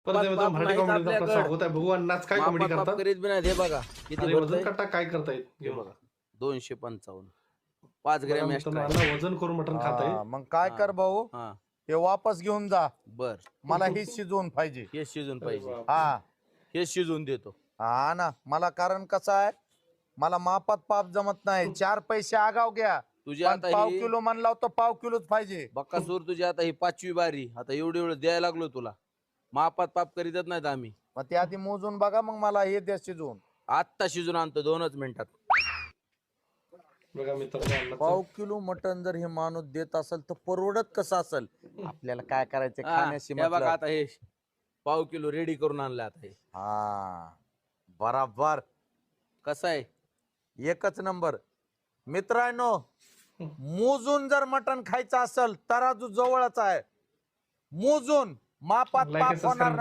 परत पाप मित्रांनो, मराठी नाहीच कॉमेडीचा प्रसार आपल्याकडं. होत आहे. बघू अण्णाच काय कॉमेडी मापात पाप करतात करीत बी नाही. हे बघा किती आणि वजन भरतंय. कट्टा काय करतायत हे घेऊन. बघा 255 5 बघा ग्रॅम मित्रांनो, एक्स्ट्रा अण्णा वजन करून मटण खात आहे. मग काय कर भाऊ हा हे वापस घेऊन जा बर मला हे शिजवून पाहिजे हे शिजून पाहिजे. हा हे शिजून देतो. हा ना मला कारण कसं आहे मला मापात पाप जमत नाही 4 पैसे आगाव घ्या तुझी पण आता पाव ही किलो म्हणला तर पाव किलोच पाहिजे बक्कासूर तुझी आता ही 5वी बारी. आता एवढं द्यायला लागलो तुला. मापात पाप करीतच नाहीत आम्ही. मग ते आधी मोजून बघा मग मला हे द्या शिजवून आत्ता शिजून आणतो 2च मिनिटात. बघा मित्रांनो, अण्णाचं पाव किलो मटन जर हे माणूस देत असेल तर परवडत कसं असेल आपल्याला काय करायचं हा, खाण्याशी हे बघा मतलब. आता हे पाव किलो रेडी करून आणलं आता हे. हा बराबर कसं आहे एकच नंबर मित्रांनो मोजून जर मटण खायचं असेल तराजू जवळच आहे मोजून मापात Like and पाप होणार subscribe नाही